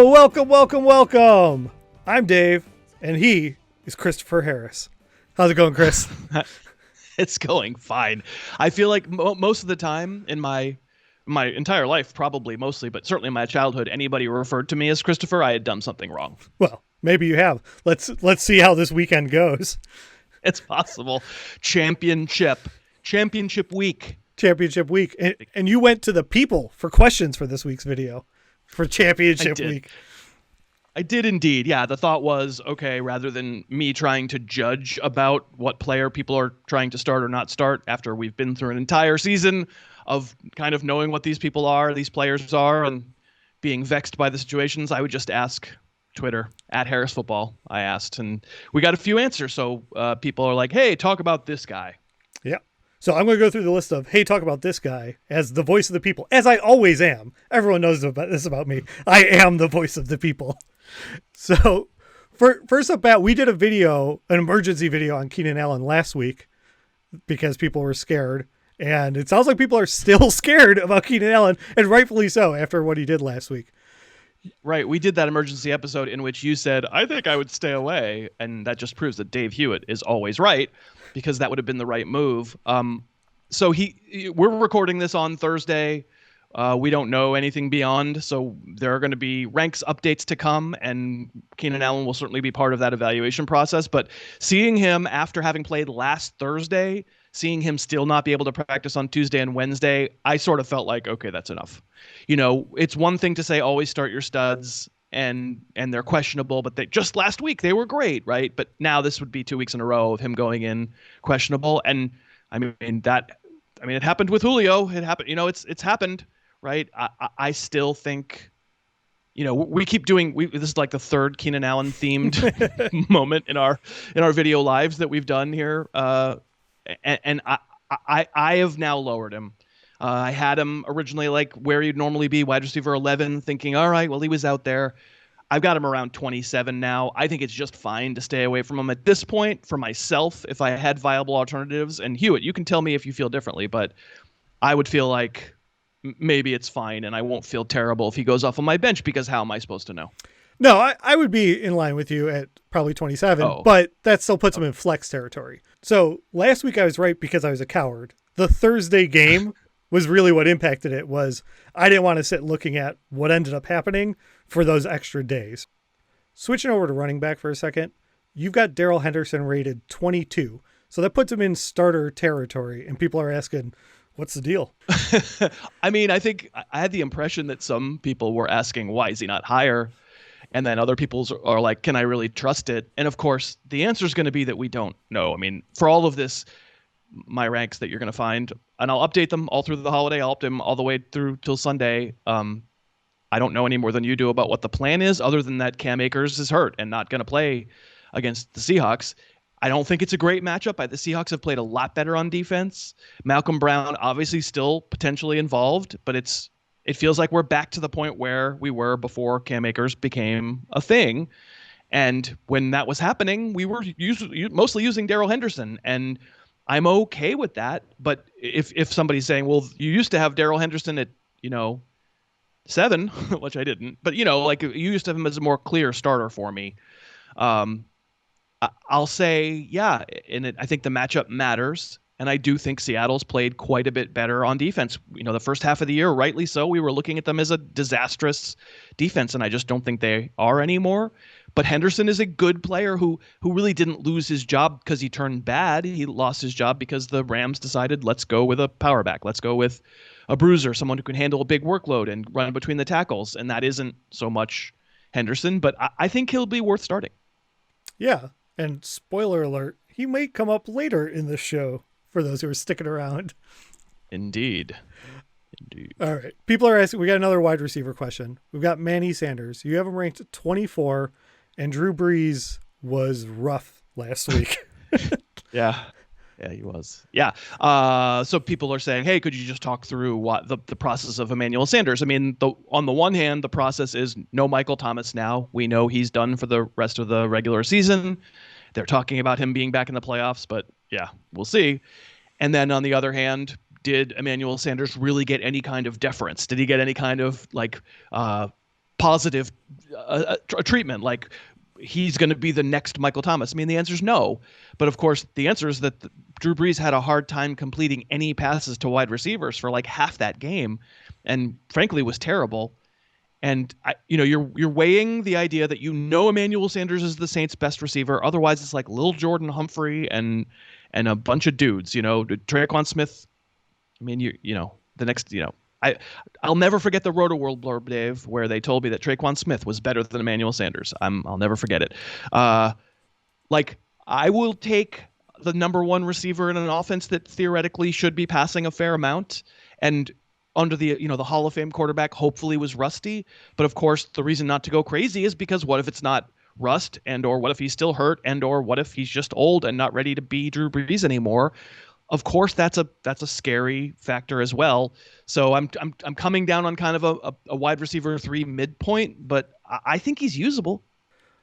Welcome. I'm Dave, and he is Christopher Harris. How's it going, Chris? It's going fine. I feel like most of the time in my entire life, probably mostly, but certainly in my childhood, anybody who referred to me as Christopher, I had done something wrong. Well, maybe you have. Let's see how this weekend goes. It's possible. Championship week. And you went to the people for questions for this week's video for championship week. I did indeed. Yeah, the thought was, okay, rather than me trying to judge about what player people are trying to start or not start after we've been through an entire season of kind of knowing what these players are, and being vexed by the situations, I would just ask Twitter, @HarrisFootball. I asked, and we got a few answers. So people are like, hey, talk about this guy. Yeah. So I'm going to go through the list of, hey, talk about this guy as the voice of the people, as I always am. Everyone knows about this about me. I am the voice of the people. So first up, we did an emergency video on Keenan Allen last week because people were scared. And it sounds like people are still scared about Keenan Allen, and rightfully so after what he did last week. Right. We did that emergency episode in which you said, I think I would stay away. And that just proves that Dave Huet is always right, because that would have been the right move. So we're recording this on Thursday. We don't know anything beyond. So there are going to be ranks updates to come, and Keenan Allen will certainly be part of that evaluation process. But seeing him after having played last Thursday, seeing him still not be able to practice on Tuesday and Wednesday, I sort of felt like, okay, that's enough. You know, it's one thing to say always start your studs and they're questionable, but just last week they were great, right? But now this would be 2 weeks in a row of him going in questionable. And it happened with Julio. It happened, it's happened, right? I still think, we keep doing, this is like the third Keenan Allen themed moment in our video lives that we've done here. And I have now lowered him. I had him originally like where he'd normally be, wide receiver 11, thinking, all right, well, he was out there. I've got him around 27 now. I think it's just fine to stay away from him at this point for myself if I had viable alternatives. And Huet, you can tell me if you feel differently, but I would feel like maybe it's fine and I won't feel terrible if he goes off on my bench, because how am I supposed to know? No, I would be in line with you at probably 27, but that still puts him in flex territory. So last week I was right because I was a coward. The Thursday game was really what impacted it. Was I didn't want to sit looking at what ended up happening for those extra days. Switching over to running back for a second, you've got Darrell Henderson rated 22. So that puts him in starter territory, and people are asking, what's the deal? I think I had the impression that some people were asking, why is he not higher? And then other people are like, can I really trust it? And of course, the answer is going to be that we don't know. I mean, for all of this, my ranks that you're going to find, and I'll update them all through the holiday. I'll update them all the way through till Sunday. I don't know any more than you do about what the plan is, other than that Cam Akers is hurt and not going to play against the Seahawks. I don't think it's a great matchup. The Seahawks have played a lot better on defense. Malcolm Brown obviously still potentially involved, but it feels like we're back to the point where we were before Cam Akers became a thing. And when that was happening, we were mostly using Darrell Henderson, and I'm okay with that. But if somebody's saying, well, you used to have Darrell Henderson at, 7, which I didn't, but, you used to have him as a more clear starter for me. I'll say, yeah, and I think the matchup matters. And I do think Seattle's played quite a bit better on defense. The first half of the year, rightly so, we were looking at them as a disastrous defense, and I just don't think they are anymore. But Henderson is a good player who really didn't lose his job because he turned bad. He lost his job because the Rams decided, let's go with a power back. Let's go with a bruiser, someone who can handle a big workload and run between the tackles. And that isn't so much Henderson, but I think he'll be worth starting. Yeah, and spoiler alert, he may come up later in the show for those who are sticking around. Indeed. All right. People are asking, we got another wide receiver question. We've got Manny Sanders. You have him ranked 24, and Drew Brees was rough last week. Yeah, he was. Yeah. So people are saying, hey, could you just talk through what the process of Emmanuel Sanders? I mean, on the one hand, the process is no Michael Thomas now. We know he's done for the rest of the regular season. They're talking about him being back in the playoffs, but yeah, we'll see. And then on the other hand, did Emmanuel Sanders really get any kind of deference? Did he get any kind of positive treatment, like he's going to be the next Michael Thomas. I mean, the answer is no. But of course, the answer is that Drew Brees had a hard time completing any passes to wide receivers for like half that game, and frankly was terrible. And you're weighing the idea that Emmanuel Sanders is the Saints' best receiver. Otherwise, it's like Lil Jordan Humphrey and a bunch of dudes. Traquan Smith. I mean, the next. I'll never forget the Roto-World blurb, Dave, where they told me that Traquan Smith was better than Emmanuel Sanders. I'll never forget it. I will take the number one receiver in an offense that theoretically should be passing a fair amount, and under the Hall of Fame quarterback hopefully was rusty. But of course, the reason not to go crazy is because what if it's not rust, and or what if he's still hurt, and or what if he's just old and not ready to be Drew Brees anymore? Of course, that's a scary factor as well. So I'm coming down on kind of a wide receiver 3 midpoint, but I think he's usable.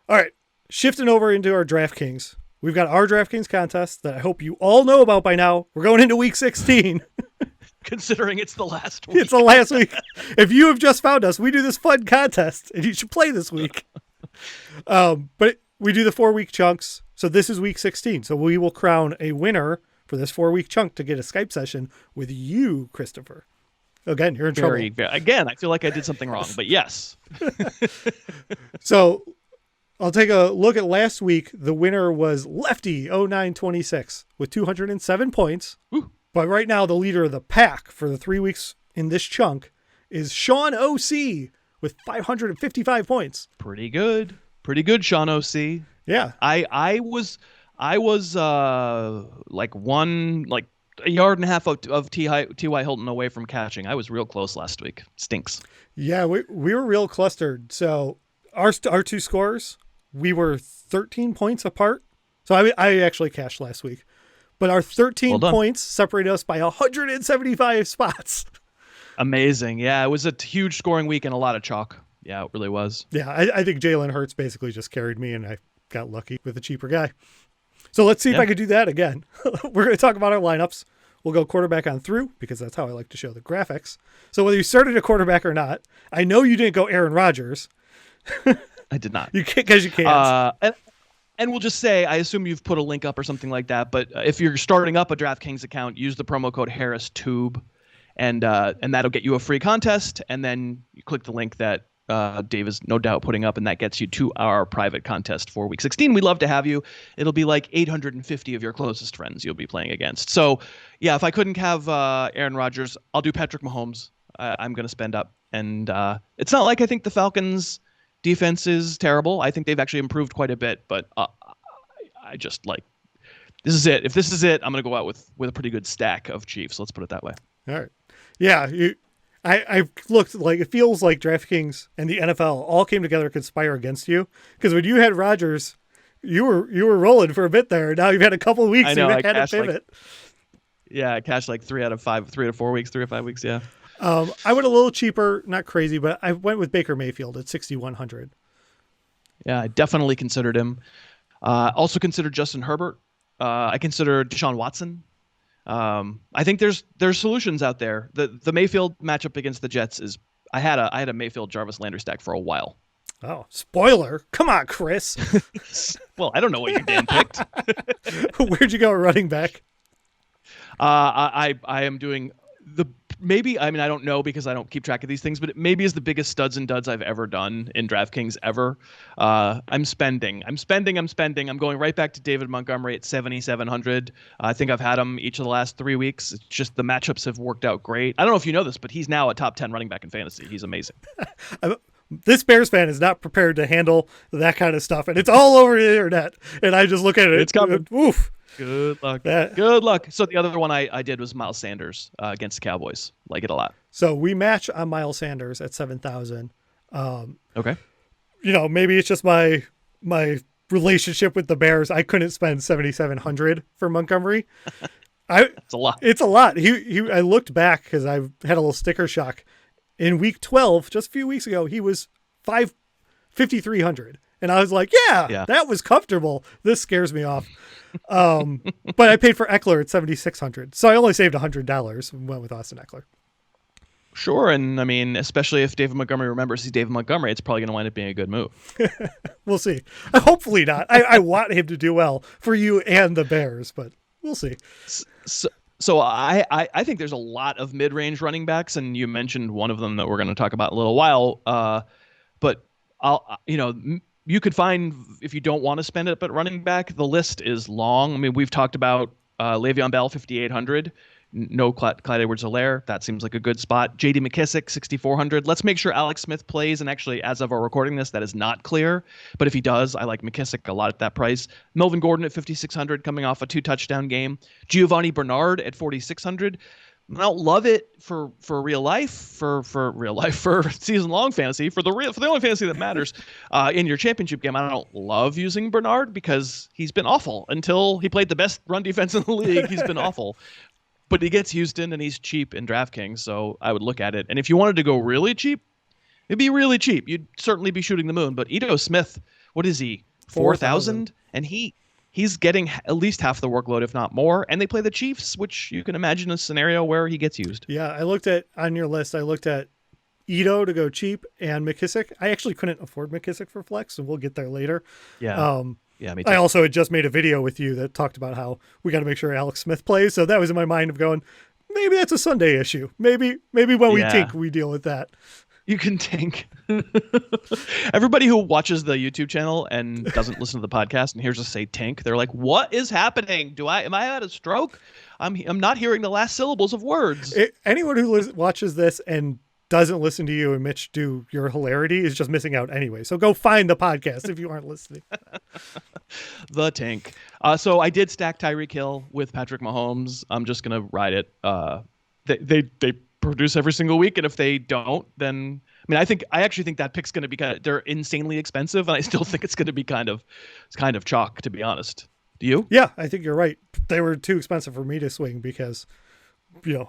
All right, shifting over into our DraftKings. We've got our DraftKings contest that I hope you all know about by now. We're going into week 16. Considering it's the last week. It's the last week. If you have just found us, we do this fun contest, and you should play this week. But we do the 4-week chunks. So this is week 16. So we will crown a winner for this 4-week chunk to get a Skype session with you, Christopher. Again, you're in trouble. Again, I feel like I did something wrong, but yes. So I'll take a look at last week. The winner was Lefty 0926 with 207 points. Ooh. But right now, the leader of the pack for the 3 weeks in this chunk is Sean OC with 555 points. Pretty good, Sean OC. Yeah. I was like a yard and a half of T.Y. Hilton away from catching. I was real close last week. Stinks. Yeah, we were real clustered. So our two scores, we were 13 points apart. So I actually cashed last week. But our 13 points separated us by 175 spots. Amazing. Yeah, it was a huge scoring week and a lot of chalk. Yeah, it really was. Yeah, I think Jalen Hurts basically just carried me, and I got lucky with a cheaper guy. So let's see if I could do that again. We're going to talk about our lineups. We'll go quarterback on through, because that's how I like to show the graphics. So whether you started a quarterback or not, I know you didn't go Aaron Rodgers. I did not. You can't, because you can't. And we'll just say, I assume you've put a link up or something like that. But if you're starting up a DraftKings account, use the promo code HarrisTube, and that'll get you a free contest. And then you click the link that Dave is no doubt putting up, and that gets you to our private contest for week 16. We'd love to have you. It'll be like 850 of your closest friends you'll be playing against. So, yeah, if I couldn't have Aaron Rodgers, I'll do Patrick Mahomes. I'm going to spend up. And it's not like I think the Falcons' defense is terrible. I think they've actually improved quite a bit, but I just like, this is it. If this is it, I'm going to go out with a pretty good stack of Chiefs. Let's put it that way. All right. Yeah. I've looked, like, it feels like DraftKings and the NFL all came together to conspire against you. Because when you had Rodgers, you were rolling for a bit there. Now you've had a couple of weeks. I know. You've had to pivot. I cashed like 3 out of 4 weeks, 3 or 5 weeks. Yeah. I went a little cheaper, not crazy, but I went with Baker Mayfield at 6,100. Yeah, I definitely considered him. Also considered Justin Herbert. I considered Deshaun Watson. I think there's solutions out there. The Mayfield matchup against the Jets is, I had a Mayfield Jarvis Landry stack for a while. Oh, spoiler. Come on, Chris. Well, I don't know what you damn picked. Where'd you go running back? I am doing I don't know because I don't keep track of these things, but it maybe is the biggest studs and duds I've ever done in DraftKings ever. I'm spending. I'm going right back to David Montgomery at 7,700. I think I've had him each of the last 3 weeks. It's just the matchups have worked out great. I don't know if you know this, but he's now a top 10 running back in fantasy. He's amazing. This Bears fan is not prepared to handle that kind of stuff, and it's all over the internet. And I just look at it. It's coming. Oof. Good luck. Good luck. So the other one I did was Miles Sanders against the Cowboys. Like it a lot. So we match on Miles Sanders at 7,000. Okay. Maybe it's just my relationship with the Bears. I couldn't spend 7,700 for Montgomery. It's a lot. It's a lot. I looked back because I had a little sticker shock. In week 12, just a few weeks ago, he was 5,300. And I was like, yeah, that was comfortable. This scares me off. But I paid for Ekeler at 7,600. So I only saved $100 and went with Austin Ekeler. Sure, and I mean, especially if David Montgomery remembers he's David Montgomery, it's probably going to wind up being a good move. We'll see. Hopefully not. I want him to do well for you and the Bears, but we'll see. So I think there's a lot of mid-range running backs, and you mentioned one of them that we're going to talk about in a little while. But you could find, if you don't want to spend it, but running back, the list is long. I mean, we've talked about Le'Veon Bell, 5,800. No Clyde Edwards-Helaire. That seems like a good spot. J.D. McKissic, 6,400. Let's make sure Alex Smith plays. And actually, as of our recording this, that is not clear. But if he does, I like McKissic a lot at that price. Melvin Gordon at 5,600, coming off a 2-touchdown game. Giovanni Bernard at 4,600. I don't love it for real life, for season long fantasy, for the only fantasy that matters. In your championship game, I don't love using Bernard because he's been awful until he played the best run defense in the league. He's been awful. But he gets Houston, and he's cheap in DraftKings, so I would look at it. And if you wanted to go really cheap, it'd be really cheap. You'd certainly be shooting the moon. But Ito Smith, what is he, 4,000? And he's getting at least half the workload, if not more. And they play the Chiefs, which you can imagine a scenario where he gets used. Yeah, I looked at, on your list, I looked at Ito to go cheap and McKissic. I actually couldn't afford McKissic for flex, and we'll get there later. Yeah. Yeah, me too. I also had just made a video with you that talked about how we got to make sure Alex Smith plays. So that was in my mind of going, maybe that's a Sunday issue. Maybe when we tink, we deal with that. You can tink. Everybody who watches the YouTube channel and doesn't listen to the podcast and hears us say tink, they're like, what is happening? Am I at a stroke? I'm not hearing the last syllables of words. Anyone who watches this and doesn't listen to you and Mitch do your hilarity is just missing out anyway. So go find the podcast if you aren't listening. The tank. So I did stack Tyreek Hill with Patrick Mahomes. I'm just going to ride it. They produce every single week. And if they don't, then I actually think that pick's going to be they're insanely expensive. And I still think it's going to be kind of chalk, to be honest. Do you? Yeah, I think you're right. They were too expensive for me to swing because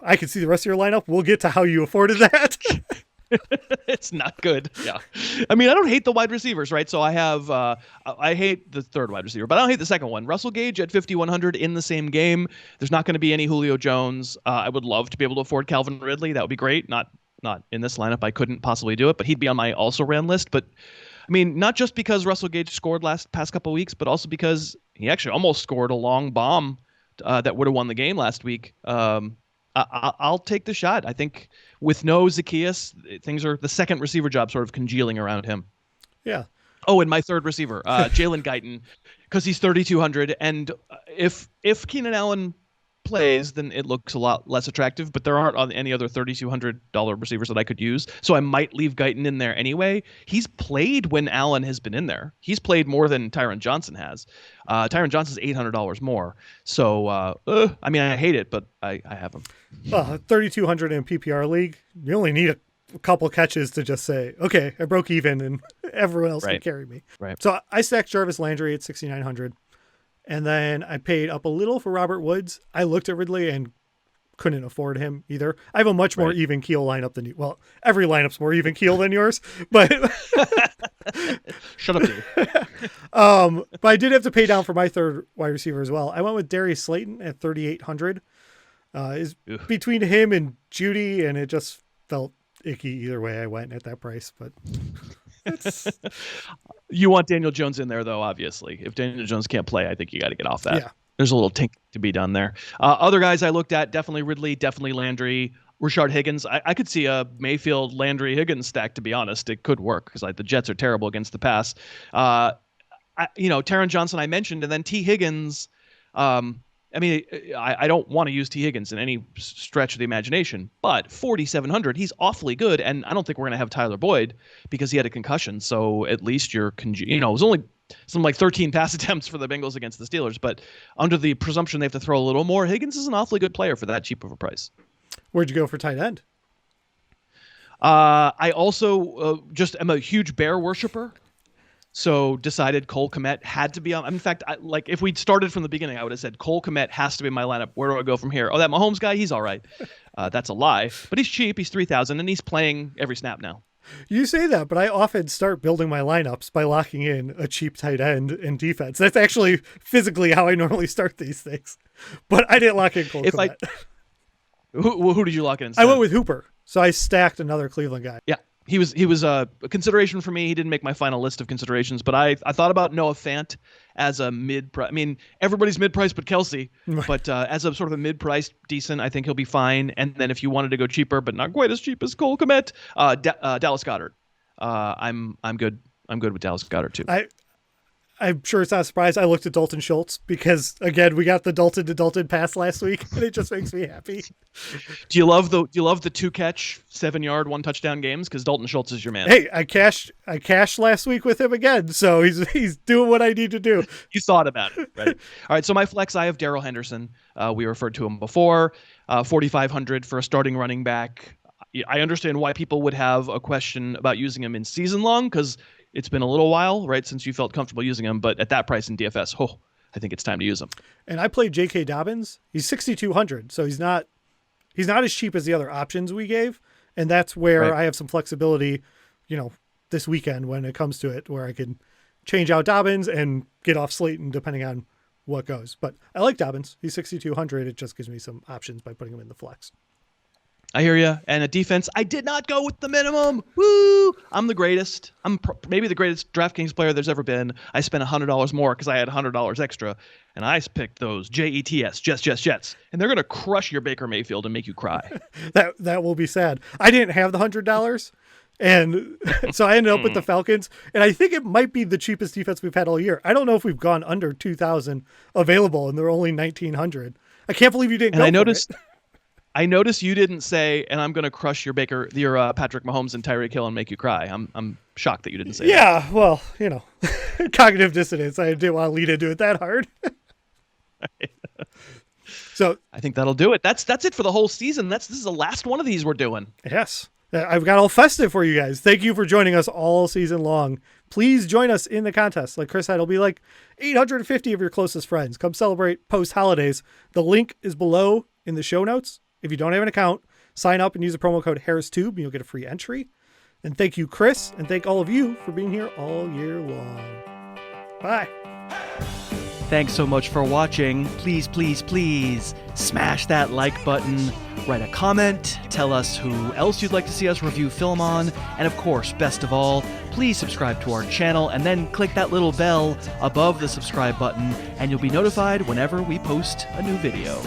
I could see the rest of your lineup. We'll get to how you afforded that. It's not good. Yeah. I don't hate the wide receivers, right? So I have, I hate the third wide receiver, but I don't hate the second one. Russell Gage at 5,100 in the same game. There's not going to be any Julio Jones. I would love to be able to afford Calvin Ridley. That would be great. Not in this lineup. I couldn't possibly do it, but he'd be on my also ran list. But not just because Russell Gage scored past couple of weeks, but also because he actually almost scored a long bomb that would have won the game last week. I'll take the shot. I think with no Zacchaeus, things are the second receiver job sort of congealing around him. Yeah. Oh, and my third receiver, Jaylen Guyton, because he's 3,200. And if Keenan Allen plays, then it looks a lot less attractive. But there aren't any other $3,200 receivers that I could use, so I might leave Guyton in there anyway. He's played when Allen has been in there. He's played more than Tyron Johnson has. Tyron Johnson's $800 more. So I hate it, but I have him. 3,200 in PPR league. You only need a couple catches to just say, okay, I broke even, and everyone else can carry me. Right. So I stacked Jarvis Landry at 6,900. And then I paid up a little for Robert Woods. I looked at Ridley and couldn't afford him either. I have a much more even keel lineup than you. Well, every lineup's more even keel than yours, but shut up, dude. But I did have to pay down for my third wide receiver as well. I went with Darius Slayton at 3,800. Is between him and Judy, and it just felt icky either way I went at that price, but you want Daniel Jones in there, though, obviously. If Daniel Jones can't play, I think you got to get off that. Yeah. There's a little tink to be done there. Other guys I looked at, definitely Ridley, definitely Landry, Rashard Higgins. I could see a Mayfield, Landry, Higgins stack, to be honest. It could work because the Jets are terrible against the pass. Taron Johnson I mentioned, and then T. Higgins. I don't want to use T. Higgins in any stretch of the imagination, but 4,700, he's awfully good, and I don't think we're going to have Tyler Boyd because he had a concussion, so at least it was only something like 13 pass attempts for the Bengals against the Steelers, but under the presumption they have to throw a little more, Higgins is an awfully good player for that cheap of a price. Where'd you go for tight end? I also just am a huge Bear worshiper. So decided Cole Kmet had to be on. In fact, if we'd started from the beginning, I would have said Cole Kmet has to be in my lineup. Where do I go from here? Oh, that Mahomes guy, he's all right. That's a lie, but he's cheap. He's 3,000, and he's playing every snap now. You say that, but I often start building my lineups by locking in a cheap tight end in defense. That's actually physically how I normally start these things. But I didn't lock in Cole Kmet. Who did you lock in instead? I went with Hooper, so I stacked another Cleveland guy. Yeah, he was a consideration for me. He didn't make my final list of considerations, but I thought about Noah Fant as a mid-price. I mean, everybody's mid-price but Kelsey, but as a sort of a mid-price decent, I think he'll be fine. And then if you wanted to go cheaper, but not quite as cheap as Cole Kmet, Dallas Goedert. I'm good. I'm good with Dallas Goedert too. I'm sure it's not a surprise. I looked at Dalton Schultz because, again, we got the Dalton to Dalton pass last week, and it just makes me happy. Do you love the 2-catch, 7-yard, 1-touchdown games? Because Dalton Schultz is your man. Hey, I cashed last week with him again, so he's doing what I need to do. You thought about it, right? All right, so my flex, I have Darrell Henderson. We referred to him before. 4,500 for a starting running back. I understand why people would have a question about using him in season long because it's been a little while, right, since you felt comfortable using him. But at that price in DFS, I think it's time to use him. And I played J.K. Dobbins. He's 6,200, so he's not as cheap as the other options we gave. And that's where I have some flexibility, this weekend when it comes to it, where I can change out Dobbins and get off Slayton depending on what goes. But I like Dobbins. He's 6,200. It just gives me some options by putting him in the flex. I hear you. And at defense, I did not go with the minimum. Woo! I'm the greatest. I'm maybe the greatest DraftKings player there's ever been. I spent $100 more because I had $100 extra, and I picked those Jets. And they're going to crush your Baker Mayfield and make you cry. That will be sad. I didn't have the $100, and so I ended up with the Falcons, and I think it might be the cheapest defense we've had all year. I don't know if we've gone under 2,000 available, and they're only 1,900. I can't believe you didn't go for it. I noticed you didn't say, and I'm going to crush your Patrick Mahomes and Tyreek Hill and make you cry. I'm shocked that you didn't say that. Yeah, well, cognitive dissonance. I didn't want to lead into it that hard. So I think that'll do it. That's it for the whole season. This is the last one of these we're doing. Yes. I've got all festive for you guys. Thank you for joining us all season long. Please join us in the contest. Like Chris said, it'll be like 850 of your closest friends. Come celebrate post-holidays. The link is below in the show notes. If you don't have an account, sign up and use the promo code HarrisTube and you'll get a free entry. And thank you, Chris, and thank all of you for being here all year long. Bye. Thanks so much for watching. Please, please, please smash that like button, write a comment, tell us who else you'd like to see us review film on, and of course, best of all, please subscribe to our channel and then click that little bell above the subscribe button and you'll be notified whenever we post a new video.